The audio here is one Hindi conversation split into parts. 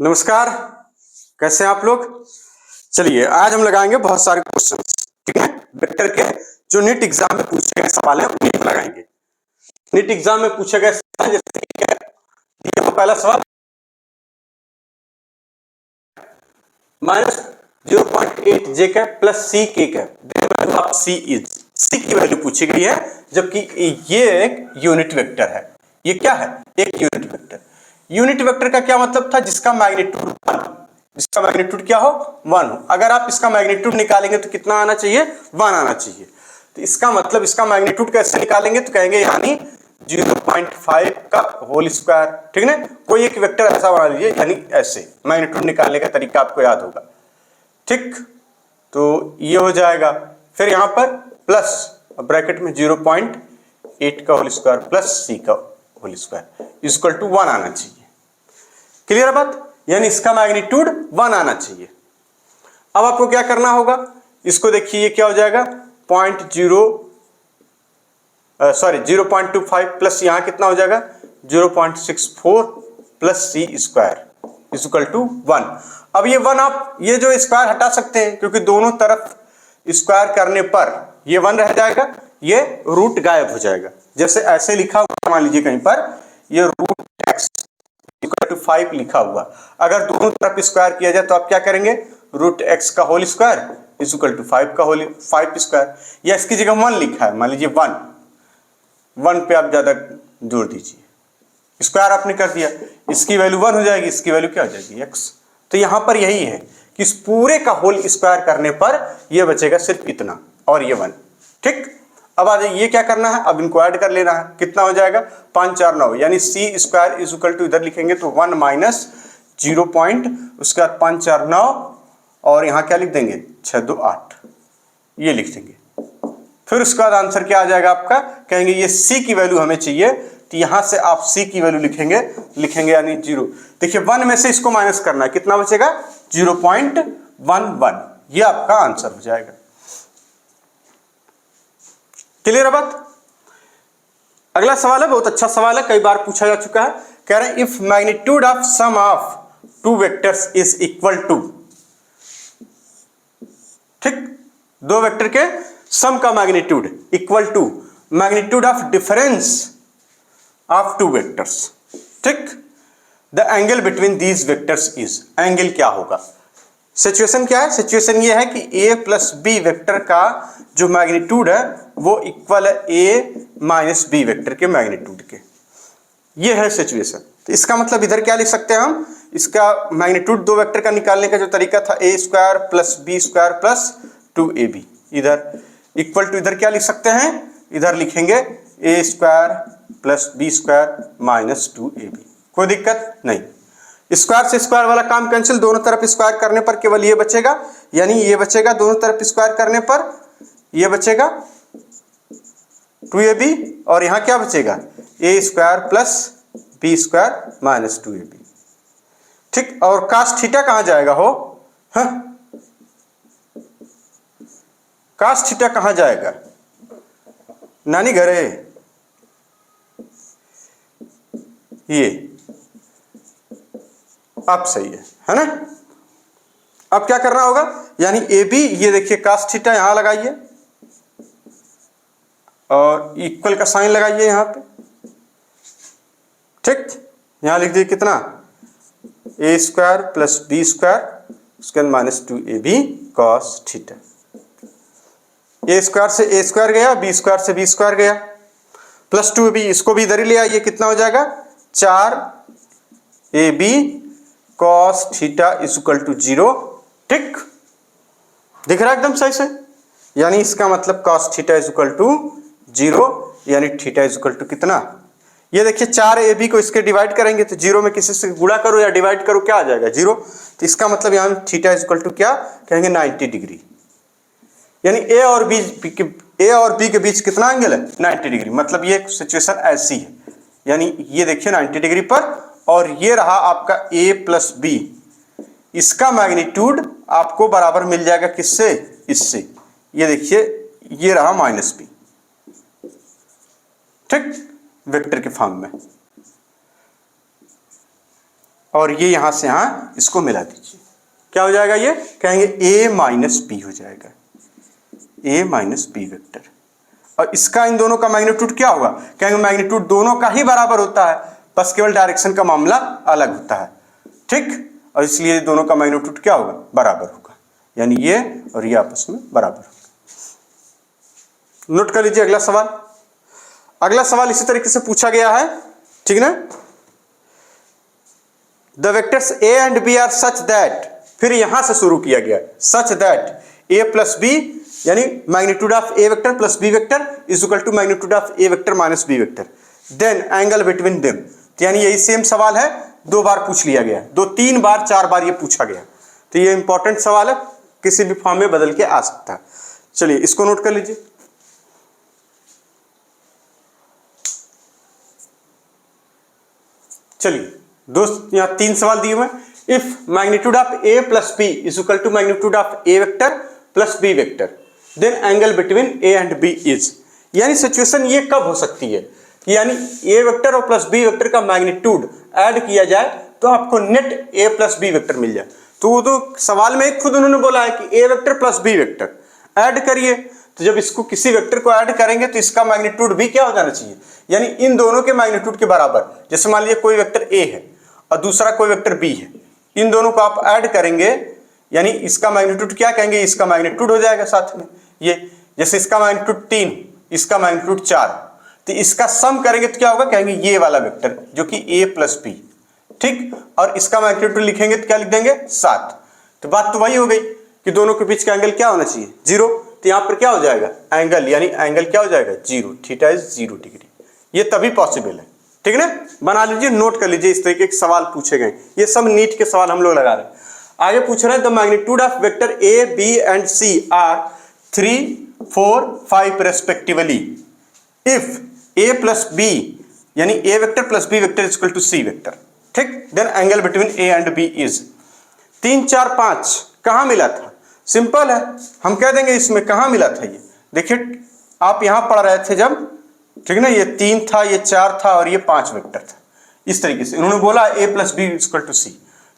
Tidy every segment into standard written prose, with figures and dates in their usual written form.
नमस्कार, कैसे हैं आप लोग। चलिए आज हम लगाएंगे बहुत सारे क्वेश्चन, ठीक है, वेक्टर के जो नीट एग्जाम में पूछे गए सवाल है उन्हीं को लगाएंगे। नीट एग्जाम में पूछे गए सवाल जैसे कि पहला सवाल -0.8 j कैप प्लस सी के कैप ऑफ सी इज, सी की वैल्यू पूछी गई है जबकि ये एक यूनिट वेक्टर है। ये क्या है? एक यूनिट वेक्टर। यूनिट वेक्टर का क्या मतलब था? जिसका मैग्नीट्यूड क्या हो? 1 हो। अगर आप इसका मैग्नीट्यूड निकालेंगे तो कितना आना चाहिए? 1 आना चाहिए। तो इसका मतलब इसका मैग्नीट्यूड कैसे निकालेंगे? तो कहेंगे यानी 0.5 का होल स्क्वायर, ठीक है ना। कोई एक वेक्टर ऐसा बना लीजिए, यानी ऐसे मैग्नीट्यूड निकालने का तरीका आपको याद होगा, ठीक। तो ये हो जाएगा, फिर यहां पर प्लस ब्रैकेट में 0.8 का होल स्क्वायर प्लस सी का होल स्क्वायर इक्वल टू 1 आना चाहिए। क्लियर बात? यानी इसका मैग्नीट्यूड 1 आना चाहिए। अब आपको क्या करना होगा, इसको देखिए ये क्या हो जाएगा 0.25 प्लस यहां कितना हो जाएगा 0.64 plus c square equal to 1। अब ये 1 आप ये जो स्क्वायर हटा सकते हैं क्योंकि दोनों तरफ स्क्वायर करने पर ये 1 रह जाएगा, ये रूट गायब हो जाएगा। जैसे ऐसे लिखा हुआ मान लीजिए कहीं पर ये रूट एक्स इक्वल टू 5 लिखा हुआ, अगर दोनों तरफ स्क्वायर किया जाए तो आप क्या करेंगे रूट एक्स का होल स्क्वायर इक्वल टू 5 का होल 5 स्क्वायर, या इसकी जगह 1 लिखा है मान लीजिए 1 पे आप ज्यादा जोड़ दीजिए, स्क्वायर आपने कर दिया, इसकी वैल्यू 1 हो जाएगी, इसकी वैल्यू क्या हो जाएगी x। तो यहां पर यही है कि इस पूरे का होल स्क्वायर करने पर यह बचेगा सिर्फ इतना और ये 1, ठीक। अब आ जाइए ये क्या करना है, अब इनको ऐड कर लेना है, कितना हो जाएगा 5 4 9, यानी सी स्क्वायर इज इक्वल टू इधर लिखेंगे तो 1 माइनस 0 पॉइंट उसके बाद 5 4 9 और यहां क्या लिख देंगे 6 2 8, ये लिख देंगे। फिर उसके बाद आंसर क्या आ जाएगा आपका, कहेंगे ये c की वैल्यू हमें चाहिए, तो यहां से आप c की वैल्यू लिखेंगे यानी 0। देखिए 1 में से इसको माइनस करना है, कितना बचेगा 0.11, ये आपका आंसर हो जाएगा। क्लियर है बात? अगला सवाल है, बहुत अच्छा सवाल है, कई बार पूछा जा चुका है। कह रहे हैं if magnitude of sum of two vectors is equal to, ठीक, दो वेक्टर के सम का magnitude equal to magnitude of difference of two vectors, ठीक, the angle between these vectors is, angle क्या होगा। सिचुएशन क्या है? सिचुएशन ये है कि a प्लस बी वेक्टर का जो मैग्नीट्यूड है वो इक्वल है a माइनस बी वेक्टर के मैग्नीट्यूड के, ये है सिचुएशन। तो इसका मतलब इधर क्या लिख सकते हैं हम, इसका मैग्नीट्यूड दो वेक्टर का निकालने का जो तरीका था a square plus B square plus 2ab, इधर इक्वल टू इधर क्या लिख सकते हैं, इधर लिखेंगे a square plus B square minus 2ab, कोई दिक्कत नहीं। स्क्वायर से स्क्वायर वाला काम कैंसिल, दोनों तरफ स्क्वायर करने पर केवल ये बचेगा, यानी ये बचेगा दोनों तरफ स्क्वायर करने पर ये बचेगा 2ab और यहां क्या बचेगा a square plus B square minus 2ab, ठीक। और कास थीटा कहां जाएगा हो, कास थीटा कहां जाएगा, नानी घरे, ये अब सही है ना। अब क्या करना होगा, यानी ए बी, ये देखिए कास थीटा यहां लगाइए और इक्वल का साइन लगाइए यहां पे, ठीक। यहां लिख दीजिए कितना a square plus B square उसके बाद minus 2ab cos theta, a square से ए स्क्वायर गया, बी स्क्वायर से बी स्क्वायर गया, प्लस 2ab, इसको भी इधर ही ले आइए, कितना हो जाएगा 4ab cos theta is equal to 0, ठीक। दिख रहा है एकदम सही से, यानी इसका मतलब cos theta is equal to 0, यानी थीटा इज इक्वल टू कितना, ये देखिए 4ab को इसके डिवाइड करेंगे तो 0 में किसी से गुणा करो या डिवाइड करो क्या आ जाएगा 0, तो इसका मतलब यहाँ थीटा इज इक्वल टू क्या कहेंगे 90 डिग्री, यानी ए और बी के बीच कितना एंगल है 90 डिग्री। मतलब ये सिचुएशन ऐसी है, यानी ये देखिए 90 डिग्री पर, और ये रहा आपका a प्लस बी, इसका मैग्नीट्यूड आपको बराबर मिल जाएगा किससे, इससे, ये देखिए ये रहा माइनस बी, ठीक, वेक्टर के फॉर्म में। और ये यहां से यहां इसको मिला दीजिए, क्या हो जाएगा, ये कहेंगे a माइनस बी हो जाएगा, a माइनस बी वेक्टर। और इसका इन दोनों का मैग्नीट्यूड क्या होगा, कहेंगे मैग्नीट्यूड दोनों का ही बराबर होता है, बस केवल डायरेक्शन का मामला अलग होता है, ठीक। और इसलिए दोनों का मैग्नीट्यूड क्या होगा, बराबर होगा, यानी ये और ये आपस में बराबर होगा। नोट कर लीजिए अगला सवाल। अगला सवाल इसी तरीके से पूछा गया है, ठीक ना। The vectors a and b are such that, फिर यहां से शुरू किया गया, such that a plus B यानी magnitude of a vector plus b vector is equal to magnitude of a vector minus b vector, then angle between them. तो यानी यही सेम सवाल है, 2 बार पूछ लिया गया, 2 3 बार 4 बार ये पूछा गया। तो ये इंपॉर्टेंट सवाल है, किसी भी फॉर्म में बदल के आ सकता है। चलिए इसको नोट कर लीजिए। चलिए दोस्त, यहां 3 सवाल दिए हुए हैं। If magnitude of a plus B is equal to magnitude of a vector plus b vector, then angle between a and b is. यानी सिचुएशन ये कब हो सकती है, यानी a वेक्टर और प्लस b वेक्टर का मैग्नीट्यूड ऐड किया जाए तो आपको net a plus b vector मिल जाए। तो वो तो सवाल में खुद उन्होंने बोला है कि a vector plus b vector add करिए, तो जब इसको किसी वेक्टर को ऐड करेंगे तो इसका मैग्नीट्यूड भी क्या हो जाना चाहिए, यानी इन दोनों के मैग्नीट्यूड के बराबर। जैसे मान लीजिए कोई वेक्टर a है और दूसरा कोई वेक्टर b है, इन दोनों को आप ऐड करेंगे यानी इसका मैग्नीट्यूड क्या कहेंगे, इसका मैग्नीट्यूड हो जाएगा साथ में ये। जैसे इसका मैग्नीट्यूड 3, इसका मैग्नीट्यूड 4, तो इसका सम करेंगे तो क्या होगा, कहेंगे ये वाला वेक्टर जो कि a प्लस बी, ठीक। और इसका मैग्नीट्यूड लिखेंगे तो क्या लिख देंगे 7। तो बात तो वही हो गई कि दोनों के बीच का एंगल क्या होना चाहिए, 0। तो यहां पर क्या हो जाएगा, एंगल यानी एंगल क्या हो जाएगा 0, थीटा इज 0 डिग्री। ये तभी पॉसिबल है, ठीक है ना। बना लीजिए, नोट कर लीजिए, इस तरीके के सवाल पूछे गए। ये सब नीट के सवाल हम लोग लगा रहे हैं। आगे पूछ रहे हैं the magnitude of vector a b and c are 3 4 5 respectively if a plus b यानी a vector plus b vector equal to c vector, ठीक। Then angle between a and b is. 3 4 5 कहां मिला था, सिंपल है, हम कह देंगे इसमें कहां मिला था। ये देखिए आप यहां पढ़ रहे थे जब, ठीक ना, ये 3 था, ये 4 था और ये 5 वेक्टर था। इस तरीके से उन्होंने बोला a plus B equal to C,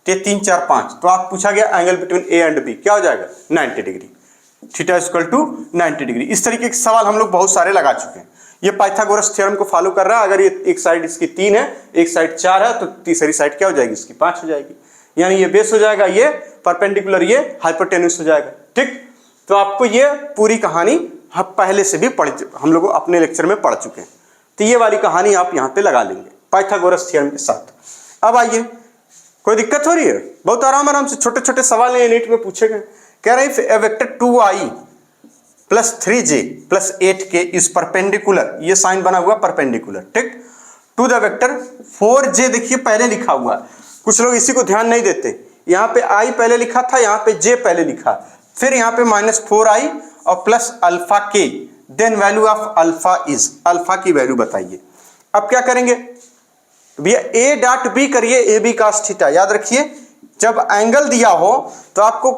तो 3 4 5, तो आप पूछा गया angle between a and b क्या हो जाएगा 90 degree, theta equal to 90 degree. इस तरीके के सवाल हम लोग बहुत सारे लगा चुके हैं। ये पाइथागोरस थ्योरम को फॉलो कर रहा है। अगर ये एक साइड इसकी 3 है, एक साइड 4 है, तो तीसरी साइड क्या हो जाएगी, इसकी 5 हो जाएगी। यानी ये बेस हो जाएगा, ये परपेंडिकुलर, ये हाइपोटेन्यूस हो जाएगा, ठीक। तो आपको ये पूरी कहानी हम पहले से भी हम लोग अपने लेक्चर में पढ़ चुके हैं। तो ये वाली कहानी आप यहाँ पे लगा लेंगे पाइथागोरस थ्योरम के साथ। अब आइए, कोई दिक्कत हो रही है, बहुत आराम से छोटे छोटे सवाल हैं, नीट में पूछे गए। कह रहे हैं vector 2i plus 3j plus 8k is perpendicular, ये साइन बना हुआ परपेंडिकुलर, ठीक, टू द वेक्टर 4j। देखिए पहले लिखा हुआ, कुछ लोग इसी को ध्यान नहीं देते। यहाँ पे i पहले लिखा था, यहाँ पे j पहले लिखा, फिर यहाँ पे -4i और plus alpha k, then value of alpha is, alpha की वैल्यू बताइए। अब क्या करेंगे भैया, a डॉट b करिए, ए बी cos थीटा। याद रखिए जब एंगल दिया हो तो आपको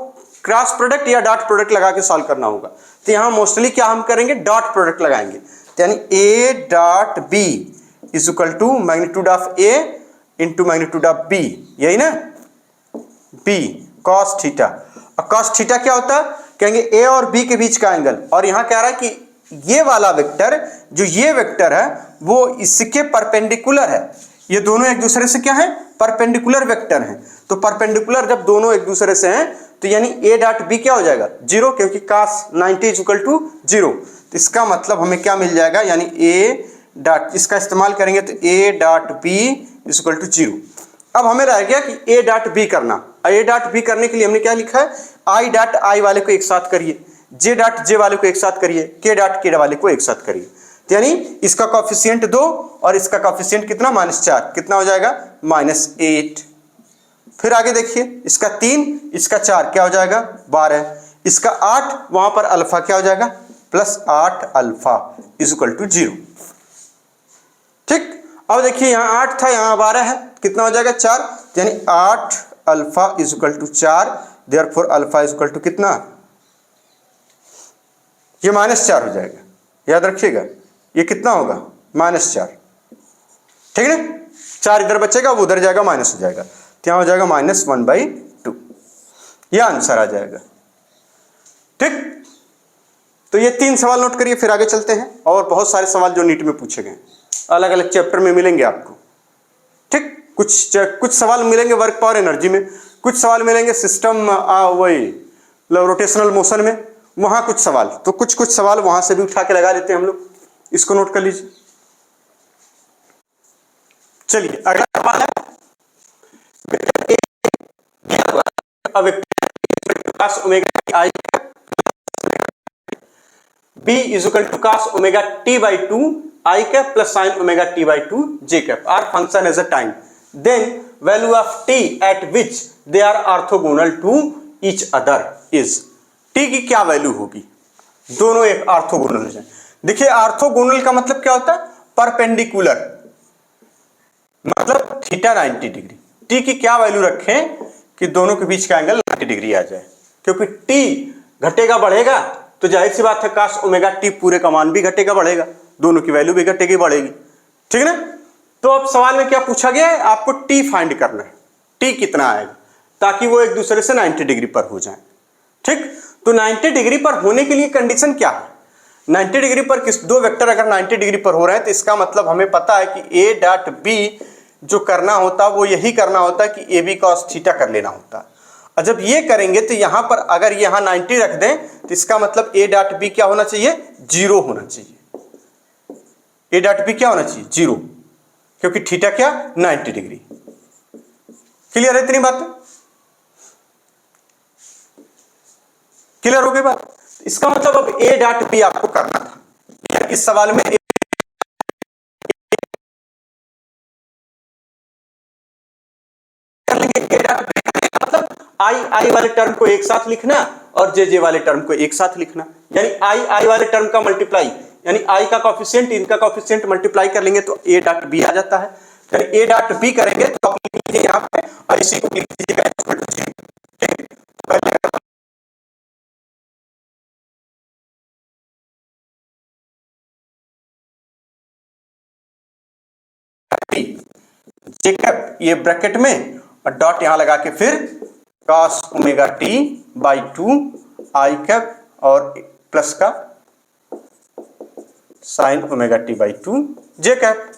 क्रॉस प्रोडक्ट या डॉट प्रोडक्ट लगा के सॉल्व करना होगा। तो यहां मोस्टली क्या हम करेंगे, डॉट प्रोडक्ट लगाएंगे। तो यानी a dot b is equal to magnitude of a into magnitude of b, यही ना, b cos थीटा। और cos थीटा क्या होता है, कहेंगे a और b के बीच का एंगल। और यहां कह रहा है कि ये वाला वेक्टर, जो ये वेक्टर है वो इसके परपेंडिकुलर है। ये दोनों एक दूसरे से क्या है, परपेंडिकुलर वेक्टर हैं। तो परपेंडिकुलर जब दोनों एक दूसरे से हैं तो यानी a डॉट b क्या हो जाएगा 0, क्योंकि cos 90 इज इक्वल टू 0। तो इसका मतलब हमें क्या मिल जाएगा, यानी a डॉट, इसका इस्तेमाल करेंगे तो a dot b is equal to 0। अब हमें रह गया कि a डॉट b करना। a डॉट b करने के लिए हमने क्या लिखा है, i डॉट i वाले को एक साथ करिए, j डॉट j वाले को एक साथ करिए, k डॉट k वाले को एक साथ करिए। यानी इसका कॉफिशिएंट 2 और इसका कॉफिशिएंट कितना -4, कितना हो जाएगा -8। फिर आगे देखिए, इसका 3, इसका 4 क्या हो जाएगा 12, इसका 8, वहां पर अल्फा क्या हो जाएगा +8 अल्फा इज इक्वल टू 0, ठीक। अब देखिए यहाँ 8 था, यहाँ 12 है, कितना हो जाएगा 4, यानी 8 alpha is equal to 4, therefore alpha is equal to कितना, ये -4 हो जाएगा। याद रखिएगा ये कितना होगा -4, ठीक है ना। 4 इधर बचेगा, वो उधर जाएगा, माइनस हो जाएगा। क्या हो जाएगा -1/2, यह आंसर आ जाएगा। ठीक, तो ये 3 सवाल नोट करिए, फिर आगे चलते हैं। और बहुत सारे सवाल जो नीट में पूछे गए अलग अलग चैप्टर में मिलेंगे आपको। ठीक, कुछ सवाल मिलेंगे वर्क पावर एनर्जी में, कुछ सवाल मिलेंगे सिस्टम वही रोटेशनल मोशन में, वहां कुछ सवाल, तो कुछ सवाल वहां से भी उठा के लगा लेते हैं हम लोग, इसको नोट कर लीजिए। चलिए अगला सवाल है, अब cos omega i b equal to cos omega t by 2 i cap plus sin omega t by 2 j cap are function as a time, then value of t at which they are orthogonal to each other is. t की क्या वैल्यू होगी, दोनों एक ऑर्थोगोनल हो जाए। देखिए ऑर्थोगोनल का मतलब क्या होता है, परपेंडिकुलर, मतलब थीटा 90 डिग्री। t की क्या वैल्यू रखें कि दोनों के बीच का एंगल 90 डिग्री आ जाए, क्योंकि t घटेगा बढ़ेगा तो जाहिर सी बात है cos ओमेगा t पूरे का मान भी घटेगा बढ़ेगा, दोनों की वैल्यू भी घटेगी बढ़ेगी। ठीक ना, तो अब सवाल में क्या पूछा गया है, आपको t फाइंड करना है, t कितना आएगा ताकि वो एक दूसरे से 90 डिग्री पर हो जाए। ठीक, तो 90 डिग्री पर होने के लिए कंडीशन क्या है, 90 डिग्री पर दो वेक्टर अगर 90 डिग्री पर हो रहे हैं तो इसका मतलब हमें पता है कि a डॉट b जो करना होता वो यही करना होता है कि ab cos थीटा कर लेना होता। और जब ये करेंगे तो यहां पर अगर यहां 90 रख दें तो इसका मतलब a डॉट b क्या होना चाहिए, 0 होना चाहिए। a डॉट b क्या होना चाहिए, 0, क्योंकि थीटा क्या 90 डिग्री। क्लियर है इतनी बात, क्लियर हो गई बात। इसका मतलब अब a डॉट b आपको करना था, इस सवाल में आई वाले टर्म को एक साथ लिखना और जे वाले टर्म को एक साथ लिखना, यानी आई वाले टर्म का मल्टीप्लाई, यानी आई का कोफिशिएंट इनका कोफिशिएंट मल्टीप्लाई कर लेंगे तो ए डॉट बी आ जाता है। यानी ए डॉट बी करेंगे तो आप लिख लीजिए यहां पे और इसी को लिख दीजिएगा इक्वल टू 0। ये ब्रैकेट में और डॉट यहां लगा के फिर cos omega t by 2 I cap और प्लस का sin omega t by 2 J cap,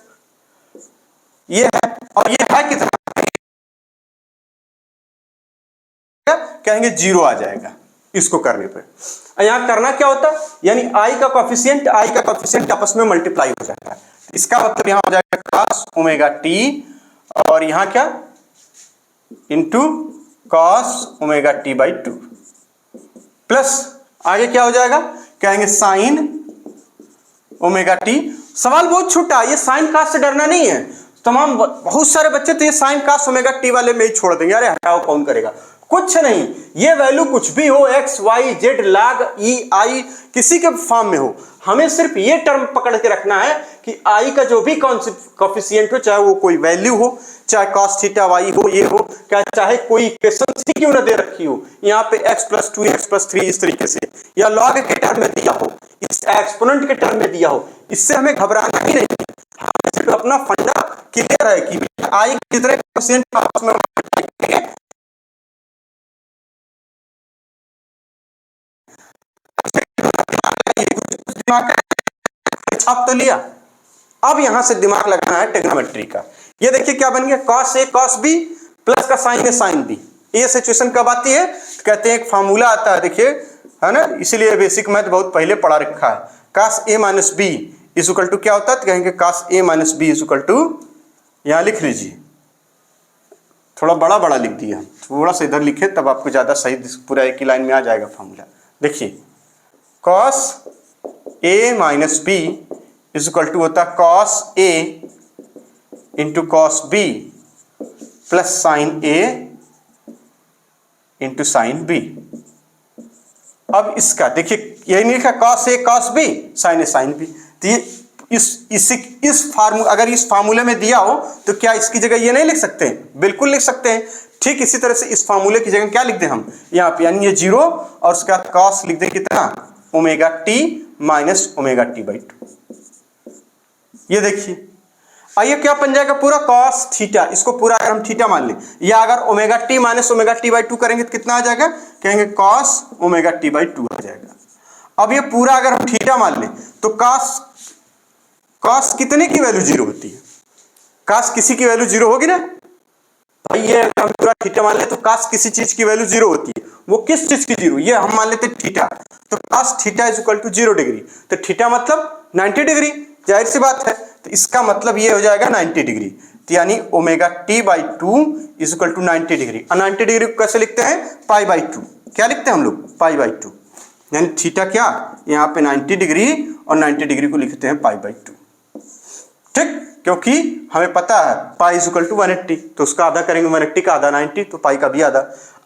ये है। और ये है कितना, कहेंगे 0 आ जाएगा इसको करने पे। यहां करना क्या होता है, यानी आई का कोफिशिएंट आपस में मल्टीप्लाई हो जाता है, इसका मतलब यहां हो जाएगा cos ओमेगा t और यहां क्या into cos omega t by 2 plus आगे क्या हो जाएगा, कहेंगे sin ओमेगा t। सवाल बहुत छोटा, ये साइन कास से डरना नहीं है, तमाम बहुत सारे बच्चे तो ये साइन कास ओमेगा टी वाले में ही छोड़ देंगे, अरे हटाओ कौन करेगा, कुछ नहीं, ये वैल्यू कुछ भी हो x y z log e i किसी के फॉर्म में हो, हमें सिर्फ ये टर्म पकड़ के रखना है कि i का जो भी कोफिशिएंट हो, चाहे वो कोई वैल्यू हो, चाहे cos थीटा y हो, ये हो, चाहे कोई इक्वेशन सी क्यों ना दे रखी हो, यहाँ पे x प्लस 2 x प्लस 3 इस तरीके से, या log के टर्म में दिया हो, इस एक्सपोनेंट के टर्म में दिया हो, इससे हमें घबराना ही नहीं, हमें सिर्फ अपना फंडा क्लियर है कि i कितने परसेंट आपस में छाप तो लिया। अब यहां से दिमाग लगाना है ट्रिग्नोमेट्री का। ये देखिए क्या बन गया, cos a cos b plus का sin a sin b। ये सिचुएशन कब आती है, कहते हैं एक फार्मूला आता है, देखिए है ना, इसीलिए बेसिक मैथ बहुत पहले पढ़ा रखा है। cos a minus b is equal to क्या होता है, तो कहेंगे cos a minus b is equal to, यहां लिख लीजिए, थोड़ा बड़ा बड़ा लिख दिया, थोड़ा सा इधर लिखे तब आपको ज्यादा सही पूरा एक ही लाइन में आ जाएगा फार्मूला। देखिए cos a minus b is equal to होता है cos a into cos b plus sin a into sin b। अब इसका देखिए यही नहीं लिखा cos a cos b sin a sin b, तो ये इस फार्मूला, अगर इस फार्मूले में दिया हो तो क्या इसकी जगह ये नहीं लिख सकते हैं, बिल्कुल लिख सकते हैं। ठीक इसी तरह से इस फार्मूले की जगह क्या लिख दें हम यहाँ पे, यानी ये 0 और उसका cos लिख दें कितना, omega t minus omega t by 2। ये देखिए आइए क्या बन जाएगा पूरा cos थीटा, इसको पूरा अगर हम थीटा मान लें, या अगर omega T minus omega T by two करेंगे तो कितना आ जाएगा, कहेंगे cos omega T by two आ जाएगा। अब ये पूरा अगर हम थीटा मान लें तो cos कितने की वैल्यू जीरो होती है, cos किसी की वैल्यू जीरो होगी ना भाई, ये हम पूरा थीटा मान ले तो cos किसी चीज की वैल्यू जीरो होती है, वो किस चीज की जीरो, ये हम मान लेते थीटा, तो cos theta is equal to 0 degree, तो थीटा मतलब 90 डिग्री, जाहिर सी बात है, तो इसका मतलब ये हो जाएगा 90 डिग्री, तो यानी omega T by two is equal to 90 degree. और 90 डिग्री को कैसे लिखते हैं, पाई बाई टू, क्या लिखते हैं हम लोग, पाई बाई टू, यानी थीटा क्या यहाँ पे 90 डिग्री और 90 डिग्री को लिखते हैं पाई बाई टू, ठीक, क्योंकि हमें पता है पाई इज इक्वल टू 180, तो उसका आधा करेंगे 180 का आधा 90, तो पाई का भी आधा।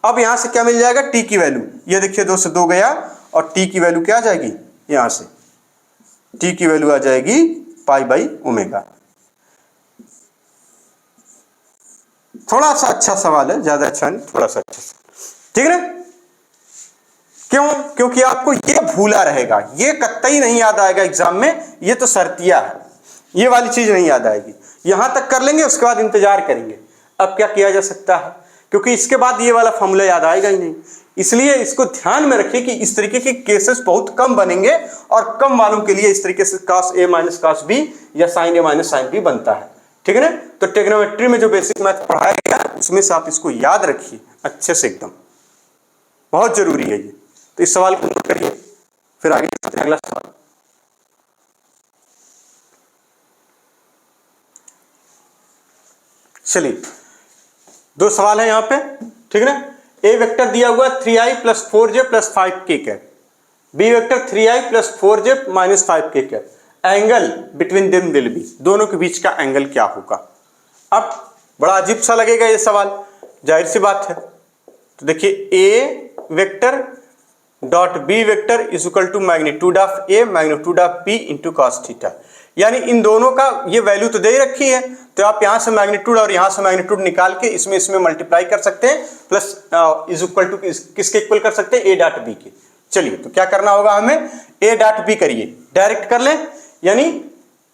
अब यहां से क्या मिल जाएगा, टी की वैल्यू, ये देखिए 2 से 2 गया और टी की वैल्यू क्या आ जाएगी, यहां से टी की वैल्यू आ जाएगी पाई बाई ओमेगा। थोड़ा सा अच्छा सवाल है, ज्यादा अच्छा नहीं, थोड़ा सा अच्छा, ठीक है ना। क्यों, क्योंकि आपको ये भूला रहेगा, ये कतई नहीं याद आएगा एग्जाम में, ये तो शर्तिया है, ये वाली चीज नहीं याद आएगी, यहां तक कर लेंगे उसके बाद इंतजार करेंगे। अब क्या किया जा सकता है, क्योंकि इसके बाद ये वाला फॉर्मूला याद आएगा ही नहीं, इसलिए इसको ध्यान में रखिए कि इस तरीके के केसेस बहुत कम बनेंगे और कम वालों के लिए इस तरीके से cos a minus cos b या sin a minus sin b बनता है, ठीक है ना। तो ट्रिग्नोमेट्री में जो बेसिक मैथ पढ़ाया गया उसमें से आप इसको याद रखिए अच्छे से, एकदम बहुत जरूरी है ये। तो इस सवाल को नोट करिए, फिर आगे अगला सवाल। चलिए 2 सवाल है यहां पे, ठीक है ना। ए वेक्टर दिया हुआ 3i plus 4j plus 5k cap, b vector 3i plus 4j minus 5k cap, angle between them will be, दोनों के बीच का एंगल क्या होगा। अब बड़ा अजीब सा लगेगा ये सवाल, जाहिर सी बात है, तो देखिए A vector dot B vector is equal to magnitude of A magnitude of B into cos theta, यानी इन दोनों का ये वैल्यू तो दे ही रखी है, तो आप यहां से मैग्नीट्यूड और यहां से मैग्नीट्यूड निकाल के इसमें मल्टीप्लाई कर सकते हैं, प्लस इज इक्वल टू किसके इक्वल कर सकते हैं, ए डॉट बी के। चलिए तो क्या करना होगा हमें, ए डॉट बी करिए, डायरेक्ट कर लें, यानी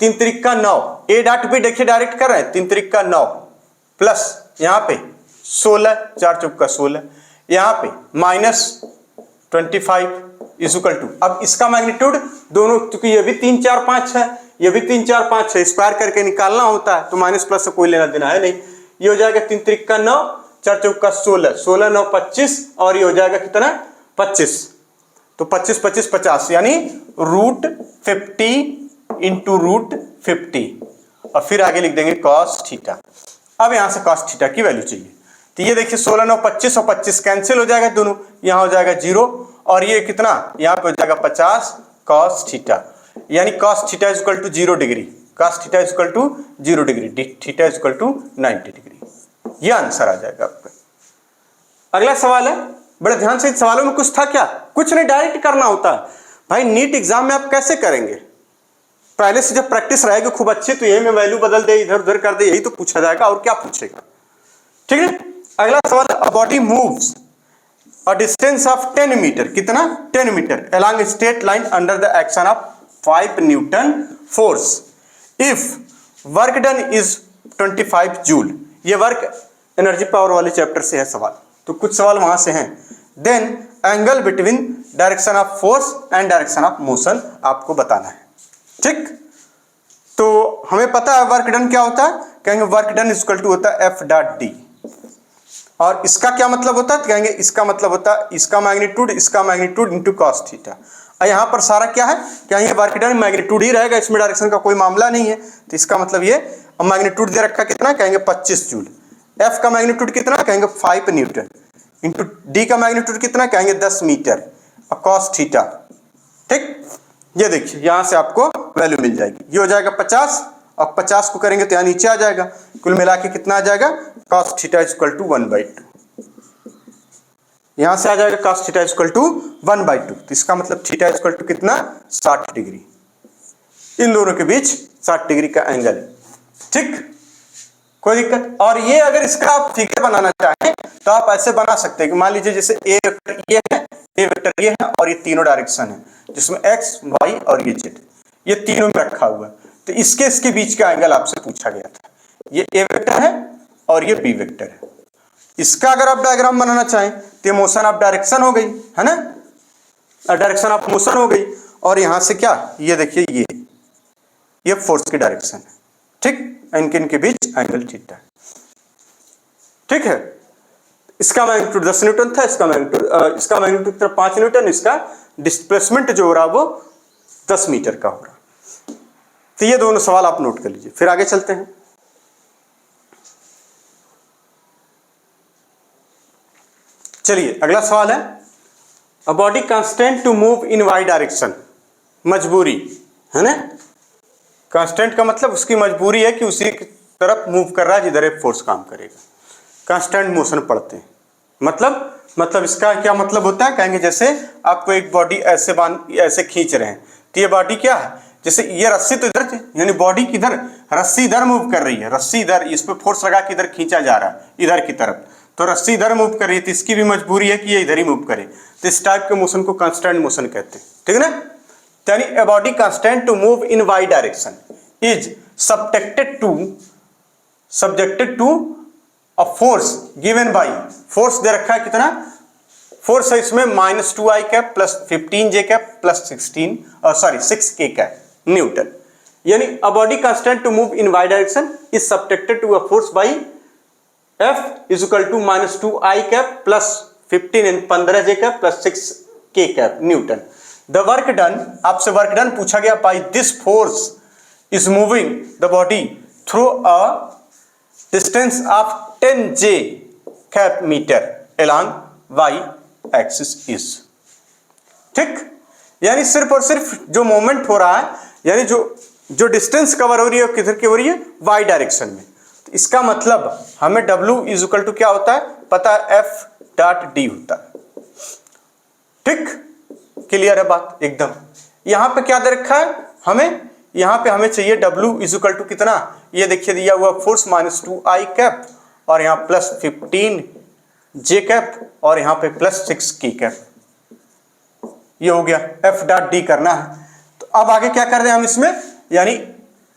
3 त्रिक 9, ए डॉट बी देखिए डायरेक्ट कर रहे हैं, 3 त्रिक 9 प्लस यहाँ पे 16, 4 चौका 16, यहाँ पे माइनस 25 इज इक्वल टू, अब इसका मैग्नीट्यूड दोनों, क्योंकि ये भी 3 4 5 है, ये भी 3 4 5 है, स्क्वायर करके निकालना होता है, तो माइनस प्लस से कोई लेना देना है नहीं, ये हो जाएगा 3 त्रिक 9, 4 चौका 16, 16 9 25, और ये हो जाएगा कितना 25, तो 25 25 50, यानी रूट 50 इंटू रूट 50, और फिर आगे लिख देंगे कॉस थीटा। अब यहां से कॉस थीटा की वैल्यू चाहिए, तो ये देखिए 16 9 25 और 25 कैंसिल हो जाएगा दोनों, यहां हो जाएगा 0, और ये कितना यहां पे हो जाएगा 50 कॉस थीटा, यानी cos theta is equal to 0 degree, cos theta is equal to 0 degree, theta is equal to 90 degree, ये आंसर आ जाएगा आपका। अगला सवाल है, बड़े ध्यान से, इन सवालों में कुछ था क्या, कुछ नहीं, डायरेक्ट करना होता है भाई। नीट एग्जाम में आप कैसे करेंगे, पहले से जब प्रैक्टिस रहेगी खूब अच्छी, तो यही में वैल्यू बदल दे, इधर उधर कर दे, यही तो पूछा जाएगा, और क्या पूछेगा, ठीक है। अगला सवाल, a body moves a distance of 10 metre, कितना 10 metre along a straight line under the action of 5 newton force, if work done is 25 joule, ये वर्क एनर्जी पावर वाले चैप्टर से है सवाल, तो कुछ सवाल वहां से हैं। Then angle between direction of force and direction of motion आपको बताना है, ठीक। तो हमें पता है वर्क डन क्या होता है, कहेंगे work done is equal to होता है एफ डॉट डी, और इसका क्या मतलब होता है, कहेंगे इसका मतलब होता है इसका मैग्नीट्यूड इंटू कॉस थीटा। और यहाँ पर सारा क्या है, क्या ये वर्क डन मैग्नीट्यूड ही रहेगा, इसमें डायरेक्शन का कोई मामला नहीं है, तो इसका मतलब ये मैग्नीट्यूड दे रखा कितना, कहेंगे 25 जूल, एफ का मैग्नीट्यूड कितना, कहेंगे 5 न्यूटन, इंटू डी का मैग्नीट्यूड कितना, कहेंगे 10 मीटर, और कॉस थीटा, ठीक। ये देखिए यहां से आपको वैल्यू मिल जाएगी, ये हो जाएगा 50, और 50 को करेंगे तो यहाँ नीचे आ जाएगा, कुल मिला के कितना आ जाएगा, cos theta is equal to 1/2, यहां से आ जाएगा cos theta is equal to 1/2, तो इसका मतलब थीटा इज इक्वल टू कितना 60 डिग्री, इन दोनों के बीच 60 डिग्री का एंगल, ठीक, कोई दिक्कत। और ये अगर इसका आप फिगर बनाना चाहें तो आप ऐसे बना सकते हैं कि मान लीजिए जैसे ए वेक्टर ये है, ए वेक्टर ये है, और ये तीनों डायरेक्शन है, जिसमें एक्स वाई और ये जेड, ये तीनों में रखा हुआ है, तो इसके बीच का एंगल आपसे पूछा गया था। ये ए वेक्टर है और ये बी वेक्टर है। इसका अगर आप डायग्राम बनाना चाहें तो ये मोशन ऑफ डायरेक्शन हो गई, है ना, डायरेक्शन ऑफ मोशन हो गई। और यहां से क्या, ये देखिए ये फोर्स की डायरेक्शन है, ठीक, इनके बीच एंगल थीटा, ठीक है। इसका मैग्नीट्यूड 10 न्यूटन था, इसका मैग्नीट्यूड 5 न्यूटन, इसका डिस्प्लेसमेंट जो हो रहा वो 10 मीटर का हो रहा। तो ये दोनों सवाल आप नोट कर लीजिए, फिर आगे चलते हैं। चलिए अगला सवाल है, a body constant to move in y direction, मजबूरी है ना, कांस्टेंट का मतलब उसकी मजबूरी है कि उसी की तरफ मूव कर रहा है जिधर एक फोर्स काम करेगा। कांस्टेंट मोशन पढ़ते हैं, मतलब इसका क्या मतलब होता है, कहेंगे जैसे आपको एक बॉडी ऐसे खींच रहे हैं, तो ये बॉडी क्या है, जैसे ये रस्सी तो इधर, यानी बॉडी किधर, रस्सी इधर मूव कर रही है, रस्सी इधर, इस पर फोर्स लगा के इधर खींचा जा रहा है इधर की तरफ, तो रस्सी इधर मूव कर रही है, तो इसकी भी मजबूरी है कि ये इधर ही मूव करे। तो इस टाइप के मोशन को कांस्टेंट मोशन कहते हैं, ठीक है ना। यानी a body constant to move in y direction is subjected to a force given by, force दे रखा है कितना, फोर्स है इसमें -2i cap plus 15j cap plus 6k cap Newton. यानी a body constant to move in y direction is subjected to a force by F is equal to -2i cap plus 15j cap plus 6k cap newton. The work done, आपसे वर्क डन पूछा गया, by this force is moving the body through a distance of 10j cap metre along y axis is, ठीक। यानी सिर्फ और सिर्फ जो मोमेंट हो रहा है, यानी जो डिस्टेंस कवर हो रही है किधर की हो रही है, वाई डायरेक्शन में। तो इसका मतलब हमें W इज इक्वल टू क्या होता है पता है, F.D होता है, ठीक, क्लियर है बात एकदम। यहां पे क्या दे रखा है हमें, यहां पे हमें चाहिए W इज इक्वल टू कितना, ये देखिए दिया हुआ फोर्स -2i कैप और यहां प्लस 15j कैप और यहां पे प्लस 6k कैप, ये हो गया, F.D करना है। तो अब आगे क्या कर रहे हैं हम इसमें, यानी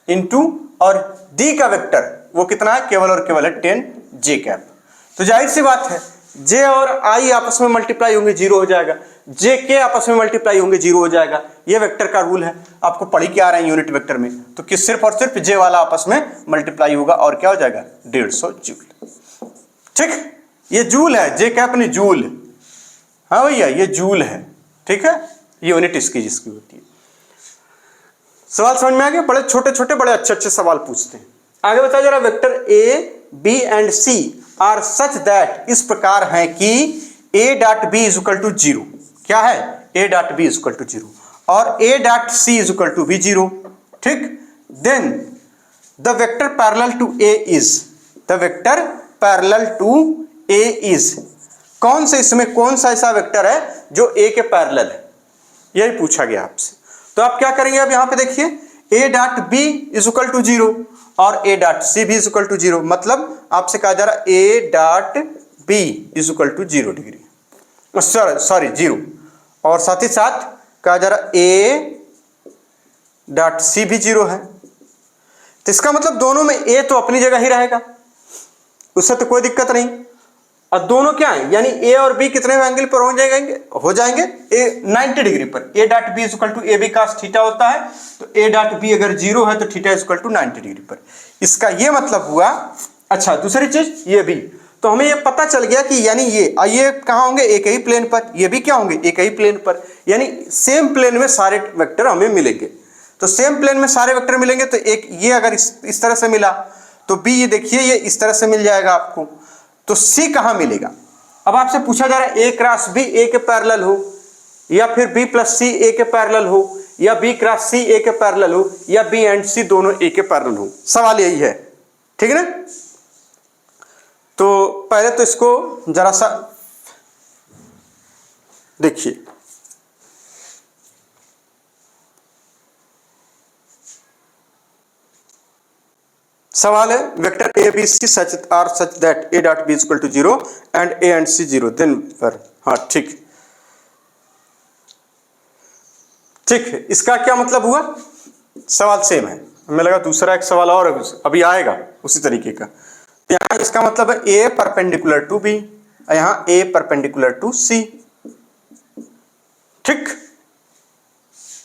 इनटू और D का वेक्टर वो कितना है, केवल और केवल है 10j कैप। तो जाहिर सी बात है J और I आपस में मल्टीप्लाई होंगे, जीरो हो जाएगा, J के आपस में मल्टीप्लाई होंगे, जीरो हो जाएगा। ये वेक्टर का रूल है, आपको पढ़ी के आ रहे हैं यूनिट वेक्टर में, तो कि सिर्फ और सिर्फ J वाला आपस में मल्टीप्लाई होगा और क्या हो जाएगा 150 जूल, ठीक। ये जूल है, J कैप नहीं जूल, हाँ भैया ये जूल है, ठीक है, यूनिट इसकी जिसकी होती है। सवाल समझ में आ गया, बड़े छोटे छोटे बड़े अच्छे अच्छे सवाल पूछते हैं। आगे बताओ जरा, vector A, B and C are such that, इस प्रकार है कि A.B इज इक्वल टू 0, क्या है A.B इज इक्वल टू 0 और A.C इज इक्वल टू भी 0, ठीक। Then the vector parallel to A is, the vector parallel to A is, कौन से इसमें कौन सा ऐसा वेक्टर है जो A के पैरेलल है, यही पूछा गया आपसे। तो आप क्या करेंगे, अब यहां पे देखिए A.B इज इक्वल टू 0 और A.C भी इज इक्वल टू 0, मतलब आपसे कहा जा रहा A.B is equal to 0 degree, sorry 0, और साथ ही साथ कहा जा रहा A.C भी 0 है। तो इसका मतलब दोनों में A तो अपनी जगह ही रहेगा, उससे तो कोई दिक्कत नहीं। और दोनों क्या है, यानी A और B कितने एंगल पर हो जाएंगे A 90 डिग्री पर। A.B is equal to AB cos theta होता है, तो A.B अगर 0 है तो theta is equal to 90 degree पर। इसका ये मतलब हुआ। अच्छा दूसरी चीज ये भी, तो हमें ये पता चल गया कि यानी ये कहाँ होंगे, एक ही प्लेन पर, ये भी क्या होंगे एक ही प्लेन पर, यानी सेम प्लेन में सारे वेक्टर हमें मिलेंगे। तो सेम प्लेन में सारे वेक्टर मिलेंगे, तो एक ये अगर इस तरह से मिला तो B ये देखिए ये इस तरह से मिल जाएगा आपको, तो C कहाँ मिलेगा। अब आपसे पूछा जा रहा है A क्रॉस B A के पैरेलल हो, या फिर B प्लस C A के पैरेलल हो, या B क्रॉस C A के पैरेलल हो, या B एंड C दोनों A के पैरेलल हो। सवाल यही है, ठीक है ना। तो पहले तो इसको जरा सा देखिए, सवाल है vector A B C such are such that A.B is equal to 0 and A and C 0, then पर, हाँ ठीक है। इसका क्या मतलब हुआ, सवाल सेम है, हमें लगा दूसरा एक सवाल और अभी आएगा उसी तरीके का। तो यहाँ इसका मतलब है ए परपेंडिकुलर टू बी, यहाँ ए परपेंडिकुलर टू सी। ठीक,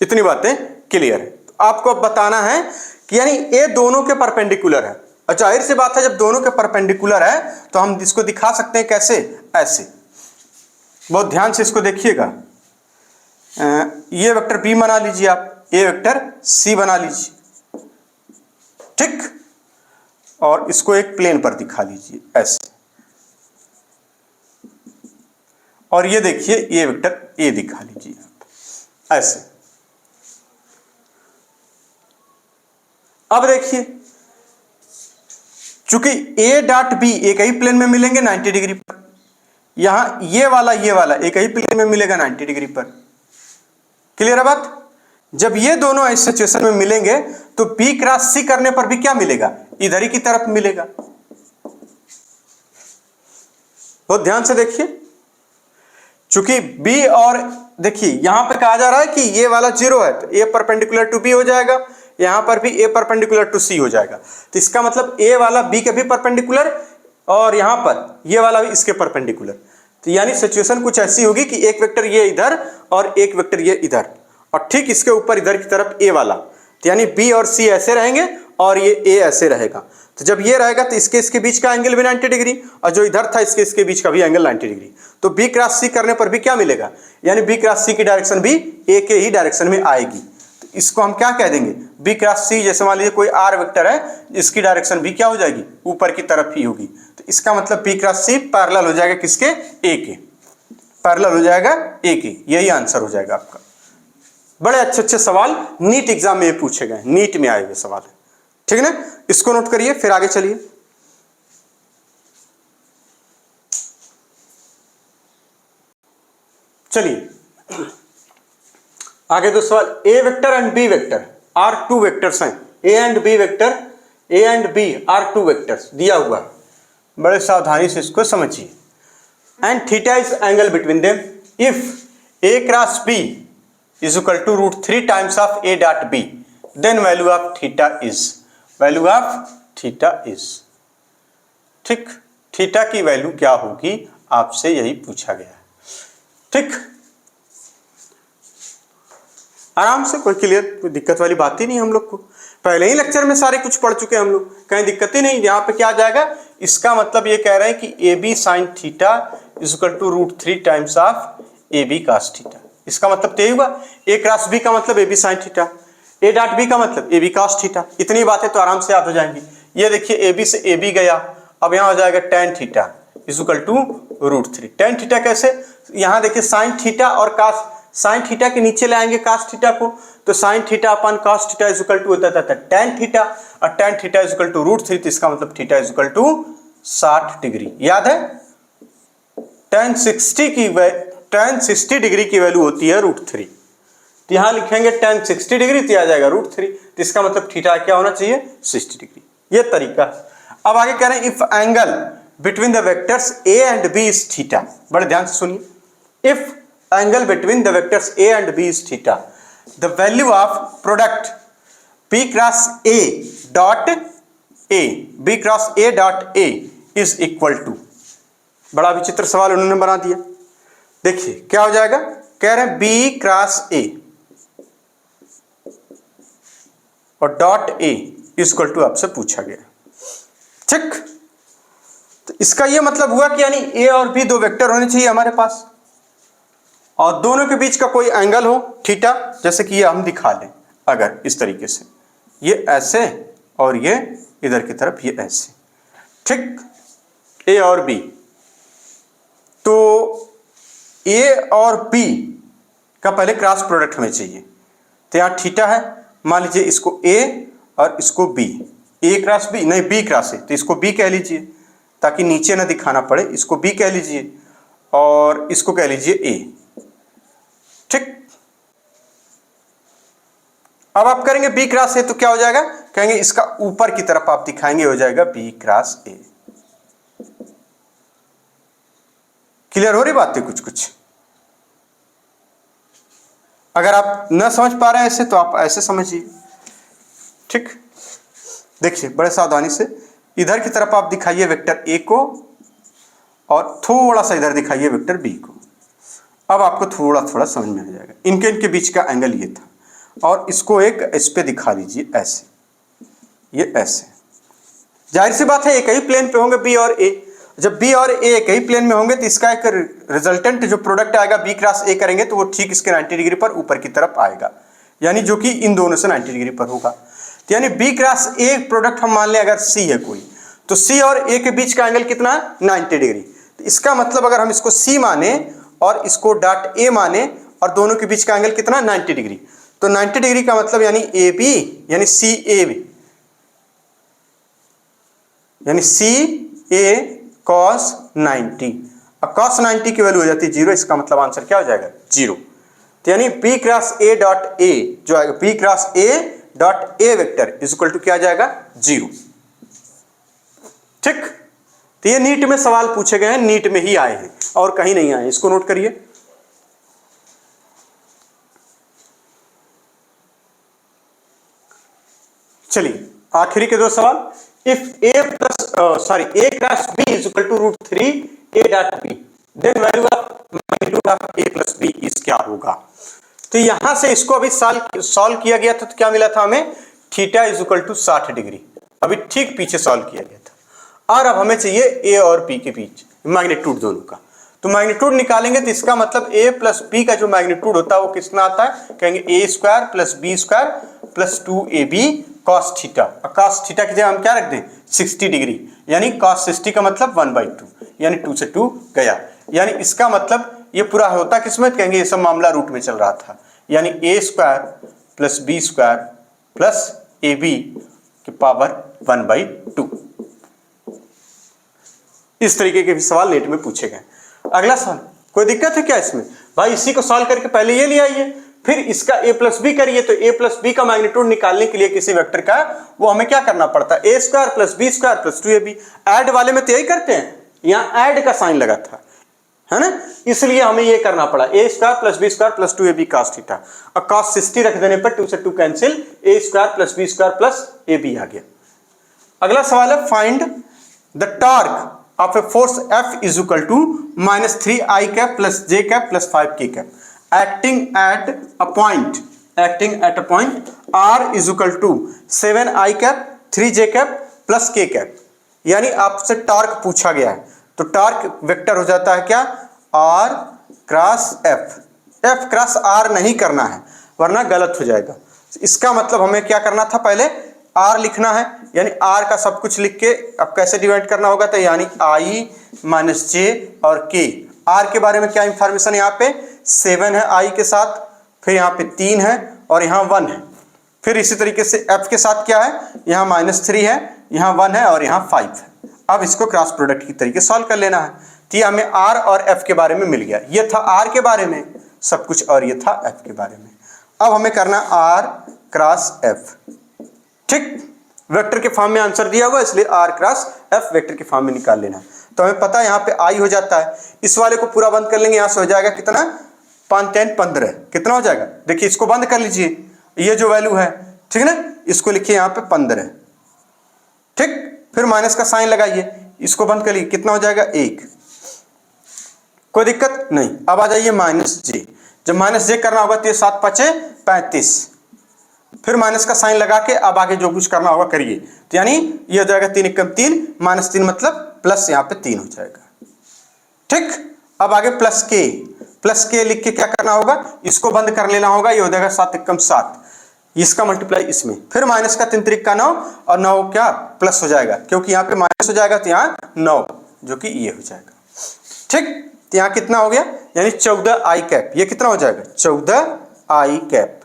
इतनी बातें क्लियर है। तो आपको अब बताना है कि यानी ए दोनों के परपेंडिकुलर है, और जाहिर सी बात है जब दोनों के परपेंडिकुलर है तो हम इसको दिखा सकते हैं कैसे, ऐसे। बहुत ध्यान से इसको देखिएगा। ये वेक्टर बी बना लीजिए आप, ये वेक्टर सी बना लीजिए, ठीक, और इसको एक प्लेन पर दिखा लीजिए ऐसे। और ये देखिए ये वेक्टर ए दिखा लीजिए आप ऐसे। अब देखिए चूंकि ए डॉट बी एक ही प्लेन में मिलेंगे 90 डिग्री पर, यहां ये वाला एक ही प्लेन में मिलेगा 90 डिग्री पर। क्लियर है बात? जब ये दोनों इस सिचुएशन में मिलेंगे तो बी क्रॉस सी करने पर भी क्या मिलेगा, इधर ही की तरफ मिलेगा। बहुत ध्यान से देखिए, चूंकि बी और देखिए यहां पर कहा जा रहा है कि ये वाला 0 है तो ए परपेंडिकुलर टू बी हो जाएगा, यहां पर भी ए परपेंडिकुलर टू सी हो जाएगा। तो इसका मतलब ए वाला बी के भी परपेंडिकुलर और यहां पर ये वाला भी इसके परपेंडिकुलर। तो यानी सिचुएशन कुछ ऐसी होगी कि एक वेक्टर ये इधर और एक वेक्टर ये इधर, और ठीक इसके ऊपर इधर की तरफ ए वाला। तो यानी बी और सी ऐसे रहेंगे और ये ए ऐसे रहेगा। तो जब ये रहेगा तो इसके बीच का एंगल भी 90 डिग्री, और जो इधर था इसके बीच का भी एंगल 90 डिग्री। तो बी क्रॉस सी करने पर भी क्या मिलेगा, यानी बी क्रॉस सी की डायरेक्शन भी ए के ही डायरेक्शन में आएगी। तो इसको हम क्या कह देंगे, बी क्रॉस सी। जैसे मान लीजिए कोई आर वेक्टर है, इसकी डायरेक्शन भी क्या हो जाएगी, ऊपर की तरफ ही होगी। तो इसका मतलब बी क्रॉस सी पैरेलल हो जाएगा किसके, ए के, पैरेलल हो जाएगा ए के। यही आंसर हो जाएगा आपका। बड़े अच्छे अच्छे सवाल नीट एग्जाम में पूछे गए, नीट में आए हुए सवाल है, ठीक है ना। इसको नोट करिए, फिर आगे चलिए। चलिए आगे दो सवाल। A vector and B vector are two vectors हैं। A and B vector, A and B are two vectors दिया हुआ है, बड़े सावधानी से इसको समझिए। And theta is angle between them if A cross B is equal to √3 times of A dot B, then value of theta is, value of theta is. ठीक, थीटा की वैल्यू क्या होगी आपसे यही पूछा गया है। ठीक, आराम से, कोई क्लियर, कोई दिक्कत वाली बात ही नहीं। हम लोग को पहले ही लेक्चर में सारे कुछ पढ़ चुके हैं हम लोग, कहीं दिक्कत ही नहीं। यहाँ पे क्या आ जाएगा, इसका मतलब ये कह रहे हैं कि a b sine theta is equal to √3 times of a b cos theta. इसका मतलब तो हुआ ए क्रॉस बी का मतलब a b sine theta, a dot b का मतलब ए बी कॉस थीटा। इतनी बातें तो आराम से याद हो जाएंगी। ये देखिए ए बी से ए बी गया, अब यहाँ हो जाएगा tan theta is equal to √3। tan theta कैसे, यहाँ देखिए साइन थीटा और कॉस, साइन थीटा के नीचे लाएंगे कॉस थीटा को, तो साइन थीटा अपन cos theta is equal to होता था tan थीटा, और tan theta is equal to √3। तो इसका मतलब theta is equal to 60 degree. याद है tan 60 डिग्री की वैल्यू होती है √3। तो यहां लिखेंगे tan 60 डिग्री तो आ जाएगा √3। तो इसका मतलब थीटा क्या होना चाहिए, 60 डिग्री। ये तरीका। अब आगे कह रहे हैं if angle between the vectors a and b is theta. बड़े ध्यान से सुनिए। If angle between the vectors a and b is theta, the value of product b cross a dot a, b cross a dot a is equal to, बड़ा विचित्र सवाल उन्होंने बना दिया। देखिए क्या हो जाएगा, कह रहे हैं बी क्रॉस ए और डॉट ए इक्वल टू आपसे पूछा गया। ठीक, तो इसका यह मतलब हुआ कि यानी ए और बी दो वेक्टर होने चाहिए हमारे पास, और दोनों के बीच का कोई एंगल हो थीटा, जैसे कि ये हम दिखा लें। अगर इस तरीके से ये ऐसे और ये इधर की तरफ ये ऐसे, ठीक, ए और बी, तो ए और बी का पहले क्रॉस प्रोडक्ट हमें चाहिए। तो यहाँ थीटा है, मान लीजिए इसको ए और इसको बी, ए क्रॉस बी नहीं बी क्रॉस ए, तो इसको बी कह लीजिए ताकि नीचे ना दिखाना पड़े, इसको बी कह लीजिए और इसको कह लीजिए ए। ठीक, अब आप करेंगे बी क्रॉस ए तो क्या हो जाएगा, कहेंगे इसका ऊपर की तरफ आप दिखाएंगे, हो जाएगा बी क्रॉस ए। क्लियर हो रही बात है कुछ कुछ। अगर आप न समझ पा रहे हैं ऐसे तो आप ऐसे समझिए। ठीक, देखिए बड़े सावधानी से, इधर की तरफ आप दिखाइए वेक्टर ए को और थोड़ा सा इधर दिखाइए वेक्टर बी को। अब आपको थोड़ा थोड़ा समझ में आ जाएगा। इनके बीच का एंगल ये था और इसको एक इस पे दिखा दीजिए ऐसे, ये ऐसे। जाहिर सी बात है एक ही प्लेन पे होंगे बी और ए। जब बी और ए एक ही प्लेन में होंगे तो इसका एक रिजल्टेंट जो प्रोडक्ट आएगा बी क्रॉस ए करेंगे तो वो ठीक इसके 90 डिग्री पर ऊपर की तरफ आएगा, यानी जो कि इन दोनों से 90 डिग्री पर होगा। तो यानी बी क्रॉस ए प्रोडक्ट हम मान लें अगर सी है कोई, तो सी और ए के बीच का एंगल कितना है 90 डिग्री। तो इसका मतलब अगर हम इसको सी माने और इसको डॉट ए माने और दोनों के बीच का एंगल कितना 90 डिग्री, तो 90 डिग्री का मतलब यानी ए बी यानी सी ए बी यानी सी ए कॉस 90। अब कॉस 90 की वैल्यू हो जाती है 0, इसका मतलब आंसर क्या हो जाएगा 0। तो यानी b cross a dot a जो आएगा b cross a dot a vector is equal to क्या आ जाएगा 0। ठीक, तो ये नीट में सवाल पूछे गए हैं, नीट में ही आए हैं और कहीं नहीं आए, इसको नोट करिए। चलिए आखिरी के दो सवाल। If A cross B is equal to √3 a dot B, then value of magnitude of a plus B is क्या होगा। तो यहां से इसको अभी सॉल्व किया गया था, तो क्या मिला था हमें theta is equal to 60 degree, अभी ठीक पीछे सॉल्व किया गया था। और अब हमें चाहिए ए और बी के बीच मैग्नीट्यूड दोनों का, तो मैग्नीट्यूड निकालेंगे तो इसका मतलब ए प्लस बी का जो मैग्नीट्यूड होता है वो कितना आता है, कहेंगे A square plus B square plus 2ab cos theta. Cos theta की जगह हम क्या रख दें 60 डिग्री, यानी कॉस 60 का मतलब 1/2, यानी 2 से 2 गया। यानी इसका मतलब ये पूरा होता किसमें, कहेंगे ये सब मामला रूट में चल रहा था, यानी A square plus B square plus A B की पावर 1/2। इस तरीके के भी सवाल नेट में पूछे गए। अगला सवाल, कोई दिक्कत है क्या इसमें भाई, इसी को सॉल्व करके पहले ये ले आइए, फिर इसका a प्लस बी करिए। तो a प्लस बी का मैग्नीट्यूड निकालने के लिए किसी वेक्टर का वो हमें क्या करना पड़ता है, A square plus B square plus 2ab। Add वाले में तो यही करते हैं, यहाँ ऐड का साइन लगा था है ना, इसलिए हमें ये करना पड़ा A square plus B square plus 2ab cos theta. और cos 60 रख देने पर 2 से 2 cancel, A square plus B square plus ab आ गया। अगला सवाल है find the torque of a force F is equal to -3i cap plus j cap plus 5k cap acting at a point R is equal to 7i cap 3j cap plus k cap। यानी आपसे टॉर्क पूछा गया है, तो टॉर्क वेक्टर हो जाता है क्या R cross F। F cross R नहीं करना है वरना गलत हो जाएगा। इसका मतलब हमें क्या करना था, पहले R लिखना है, यानी R का सब कुछ लिख के अब कैसे डिवाइड करना होगा, तो यानी I माइनस J और K। R के बारे में क्या इंफॉर्मेशन, यहाँ पे 7 है I के साथ, फिर यहाँ पे 3 है और यहाँ 1 है। फिर इसी तरीके से F के साथ क्या है, यहाँ -3 है, यहाँ 1 है और यहाँ 5 है। अब इसको क्रॉस प्रोडक्ट की तरीके सॉल्व कर लेना है। तो ये हमें R और F के बारे में मिल गया, ये था R के बारे में सब कुछ और ये था F के बारे में। अब हमें करना R क्रॉस F। ठीक, वेक्टर के फॉर्म में आंसर दिया हुआ इसलिए R क्रॉस F वेक्टर के फॉर्म में निकाल लेना है। तो हमें पता है यहाँ पे I हो जाता है, इस वाले को पूरा बंद कर लेंगे, यहाँ से हो जाएगा कितना 5 10 15, कितना हो जाएगा, देखिए इसको बंद कर लीजिए, ये जो वैल्यू है ठीक है ना, इसको लिखिए यहाँ पे 15। ठीक, फिर माइनस का साइन लगाइए, इसको बंद कर लीजिए, कितना हो जाएगा 1, कोई दिक्कत नहीं। अब आ जाइए -j, जब -j करना होगा तो ये 7 5 35, फिर माइनस का साइन लगा के अब आगे जो कुछ करना होगा करिए। तो यानी ये हो जाएगा 3 × 3 -3 मतलब प्लस यहाँ पे 3 हो जाएगा। ठीक, अब आगे प्लस के लिख के क्या करना होगा, इसको बंद कर लेना होगा, ये हो जाएगा 7 × 7, इसका मल्टीप्लाई इसमें, फिर माइनस का 3 × 9 और 9 क्या प्लस हो जाएगा, क्योंकि यहाँ पे माइनस हो जाएगा तो यहाँ 9 जो कि ये हो जाएगा। ठीक, तो यहाँ कितना हो गया, यानी 14i कैप, ये कितना हो जाएगा 14i कैप।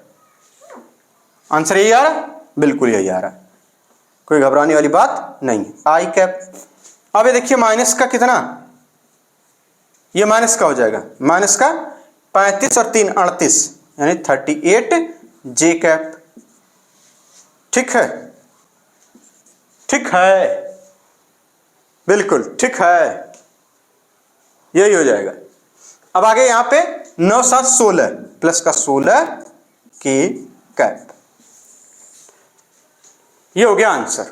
आंसर यही आ रहा, बिल्कुल यही आ रहा, कोई घबराने वाली बात नहीं, आई कैप। अब ये देखिए माइनस का कितना, ये माइनस का हो जाएगा, माइनस का 35 और 3 38 यानी 38 जे कैप। ठीक है, ठीक है, बिल्कुल ठीक है, यही हो जाएगा। अब आगे यहाँ पे 9 7 16 प्लस का 16 के कैप, ये हो गया आंसर।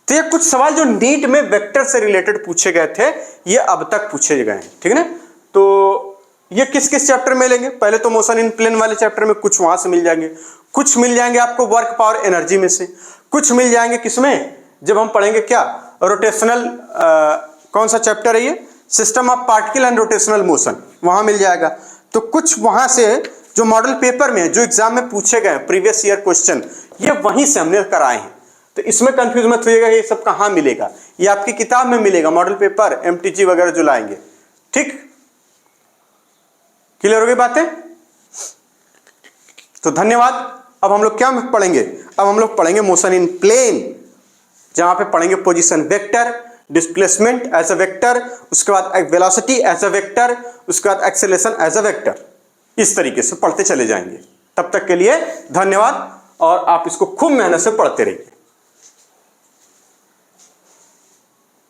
तो ये कुछ सवाल जो नीट में वेक्टर से रिलेटेड पूछे गए थे, ये अब तक पूछे गए हैं, ठीक है ना। तो ये किस किस चैप्टर में मिलेंगे? पहले तो मोशन इन प्लेन वाले चैप्टर में कुछ वहां से मिल जाएंगे, कुछ मिल जाएंगे आपको वर्क पावर एनर्जी में से, कुछ मिल जाएंगे किसमें, जब हम पढ़ेंगे क्या, रोटेशनल, कौन सा चैप्टर है ये, system of particle and rotational motion, वहां मिल जाएगा। तो कुछ वहां से जो मॉडल पेपर में, जो एग्जाम में पूछे गए प्रीवियस ईयर क्वेश्चन, ये वहीं से हमने कराए हैं। तो इसमें कंफ्यूज मत होइएगा ये सब कहाँ मिलेगा, ये आपकी किताब में मिलेगा, मॉडल पेपर एमटीजी वगैरह जो लाएंगे, ठीक। क्लियर हो गई बातें? तो धन्यवाद। अब हम लोग क्या पढ़ेंगे? अब हम लोग पढ़ेंगे मोशन इन प्लेन, जहां पे पढ़ेंगे position vector, displacement as a vector, उसके बाद वेलोसिटी एज अ वेक्टर, उसके बाद एक्सेलरेशन एज अ वेक्टर। इस तरीके से पढ़ते चले जाएंगे। तब तक के लिए धन्यवाद, और आप इसको खूब मेहनत से पढ़ते रहिए।